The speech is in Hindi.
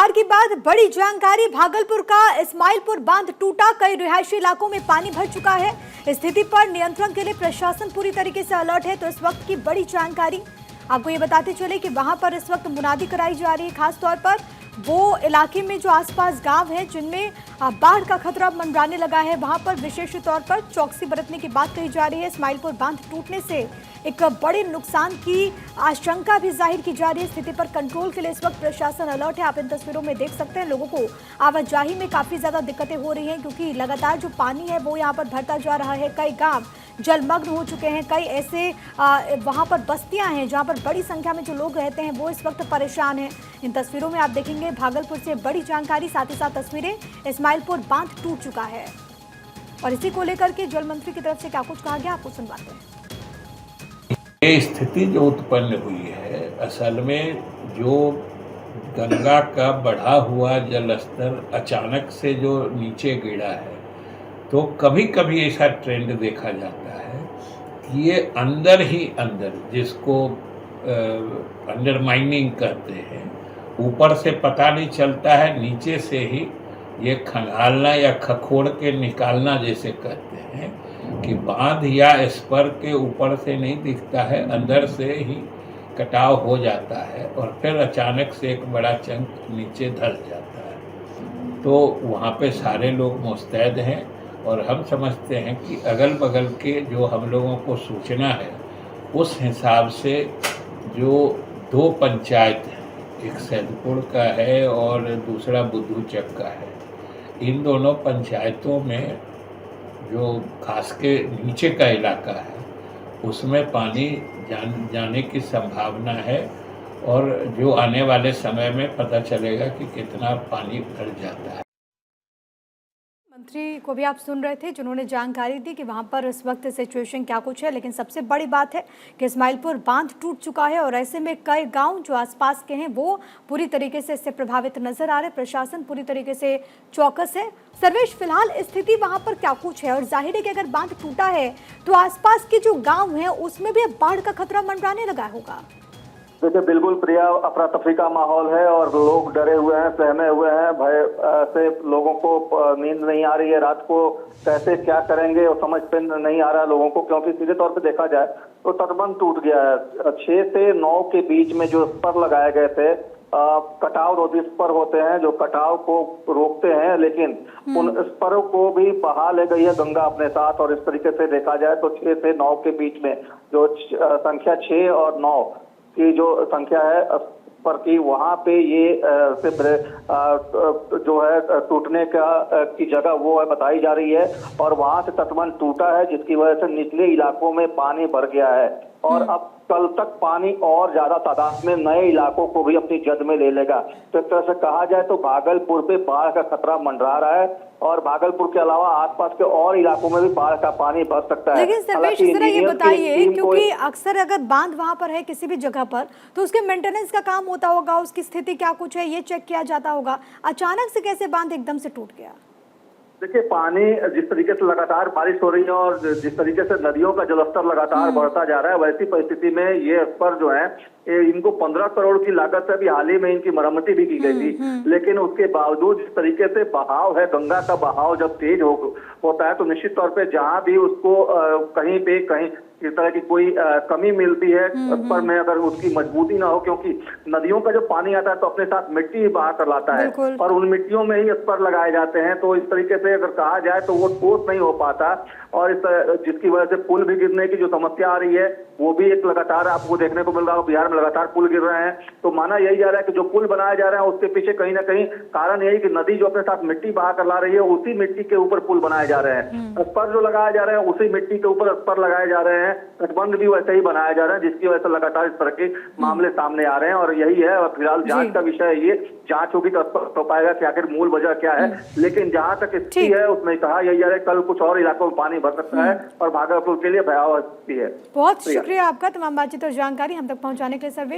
बिहार की बात, बड़ी जानकारी। भागलपुर का इस्माइलपुर बांध टूटा, कई रिहायशी इलाकों में पानी भर चुका है। स्थिति पर नियंत्रण के लिए प्रशासन पूरी तरीके से अलर्ट है। तो इस वक्त की बड़ी जानकारी आपको ये बताते चले कि वहां पर इस वक्त मुनादी कराई जा रही है। खासतौर पर वो इलाके में जो आसपास गांव हैं जिनमें बाढ़ का खतरा मंडराने लगा है, वहां पर विशेष तौर पर चौकसी बरतने की बात कही जा रही है। इस्माइलपुर बांध टूटने से एक बड़े नुकसान की आशंका भी जाहिर की जा रही है। स्थिति पर कंट्रोल के लिए इस वक्त प्रशासन अलर्ट है। आप इन तस्वीरों में देख सकते हैं, लोगों को आवाजाही में काफी ज्यादा दिक्कतें हो रही हैं क्योंकि लगातार जो पानी है वो यहाँ पर भरता जा रहा है। कई गांव जलमग्न हो चुके हैं, कई ऐसे वहां पर बस्तियां हैं जहां पर बड़ी संख्या में जो लोग रहते हैं वो इस वक्त परेशान हैं। इन तस्वीरों में आप देखेंगे भागलपुर से बड़ी जानकारी, साथ ही साथ तस्वीरें। इस्माइलपुर बांध टूट चुका है और इसी को लेकर के जल मंत्री की तरफ से क्या कुछ कहा गया, आपको सुनवाते हैं। ये स्थिति जो उत्पन्न हुई है, असल में जो गंगा का बढ़ा हुआ जल स्तर अचानक से जो नीचे गिरा है, तो कभी कभी ऐसा ट्रेंड देखा जाता है कि ये अंदर ही अंदर, जिसको अंडरमाइनिंग कहते हैं, ऊपर से पता नहीं चलता है, नीचे से ही ये खंगालना या खखोड़ के निकालना जैसे कहते हैं कि बांध या स्पर के ऊपर से नहीं दिखता है, अंदर से ही कटाव हो जाता है और फिर अचानक से एक बड़ा चंक नीचे धस जाता है। तो वहाँ पे सारे लोग मुस्तैद हैं और हम समझते हैं कि अगल बगल के जो हम लोगों को सूचना है उस हिसाब से जो दो पंचायत हैं, एक सैदपुर का है और दूसरा बुद्धूचक का है, इन दोनों पंचायतों में जो खास के नीचे का इलाका है उसमें पानी जाने की संभावना है और जो आने वाले समय में पता चलेगा कि कितना पानी भर जाता है। मंत्री को भी आप सुन रहे थे जिन्होंने जानकारी दी कि वहां पर इस वक्त सिचुएशन क्या कुछ है, लेकिन सबसे बड़ी बात है कि इस्माइलपुर बांध टूट चुका है और ऐसे में कई गांव जो आसपास के हैं वो पूरी तरीके से इससे प्रभावित नजर आ रहे। प्रशासन पूरी तरीके से चौकस है। सर्वेश, फिलहाल स्थिति वहां पर क्या कुछ है और जाहिर है कि अगर बांध टूटा है तो आसपास के जो गाँव है उसमें भी अब बाढ़ का खतरा मंडराने लगा होगा। देखिए, बिल्कुल प्रिया, अफरा तफरी का माहौल है और लोग डरे हुए हैं, सहमे हुए हैं। भय से लोगों को नींद नहीं आ रही है, रात को कैसे क्या करेंगे और समझ पे नहीं आ रहा है लोगों को, क्योंकि सीधे तौर पे देखा जाए तो तटबंध टूट गया है। 6 से 9 के बीच में जो स्पर लगाए गए थे, कटाव रोधी स्पर होते हैं जो कटाव को रोकते हैं, लेकिन उन स्परों को भी बहा ले गई है गंगा अपने साथ। और इस तरीके से देखा जाए तो 6 से 9 के बीच में जो संख्या 6 और 9 की जो संख्या है पर की, वहां पे ये जो है टूटने का की जगह वो है बताई जा रही है और वहां से तटबंध टूटा है जिसकी वजह से निचले इलाकों में पानी भर गया है और अब कल तक पानी और ज्यादा तादाद में नए इलाकों को भी अपनी जद में ले लेगा। तो एक तरह से कहा जाए तो भागलपुर पे बाढ़ का खतरा मंडरा रहा है और भागलपुर के अलावा आसपास के और इलाकों में भी बाढ़ का पानी भर सकता है। लेकिन सर्वेश, जरा ये बताइए, क्योंकि अक्सर अगर बांध वहां पर है किसी भी जगह पर तो उसके मेंटेनेंस का काम होता होगा, उसकी स्थिति क्या कुछ है ये चेक किया जाता होगा। अचानक से कैसे बांध एकदम से टूट गया? देखिए, पानी जिस तरीके से लगातार बारिश हो रही है और जिस तरीके से नदियों का जलस्तर लगातार बढ़ता जा रहा है, वैसी परिस्थिति में ये स्पर जो है इनको 15 करोड़ की लागत से अभी हाल ही में इनकी मरम्मती भी की गई थी, लेकिन उसके बावजूद जिस तरीके से बहाव है, गंगा का बहाव जब तेज होता है तो निश्चित तौर पे जहां भी उसको कहीं पे कहीं इस तरह की कोई कमी मिलती है स्पर में, अगर उसकी मजबूती ना हो, क्योंकि नदियों का जब पानी आता है तो अपने साथ मिट्टी बहा कर लाता है और उन मिट्टियों में ही स्पर लगाए जाते हैं। तो इस तरीके से अगर कहा जाए तो वो ठोस नहीं हो पाता और जिसकी वजह से पुल भी गिरने की जो समस्या आ रही है वो भी एक लगातार आपको देखने को मिल रहा है। बिहार में लगातार पुल गिर रहे हैं, तो माना यही जा रहा है कि जो पुल बनाया जा रहा है उसके पीछे कहीं ना कहीं कारण यही कि नदी जो अपने साथ मिट्टी बहा कर ला रही है, उसी मिट्टी के ऊपर पुल बनाए जा रहे हैं। स्पर जो लगाया जा रहा है उसी मिट्टी के ऊपर स्पर लगाए जा रहे हैं, तटबंध भी वैसे ही बनाया जा रहा है, जिसकी वजह से लगातार इस तरह के मामले सामने आ रहे हैं और यही है फिलहाल जांच का विषय है। ये जांच होगी तो स्पष्ट हो पाएगा कि आखिर मूल वजह क्या है, लेकिन जहां तक स्थिति है उसमें कहा यही जा रहा है कल कुछ और इलाकों में पानी भर सकता है और भागलपुर के लिए भयावह स्थिति है। बहुत शुक्रिया आपका तमाम बातचीत और जानकारी हम तक पहुंचाने के लिए सर्वेश।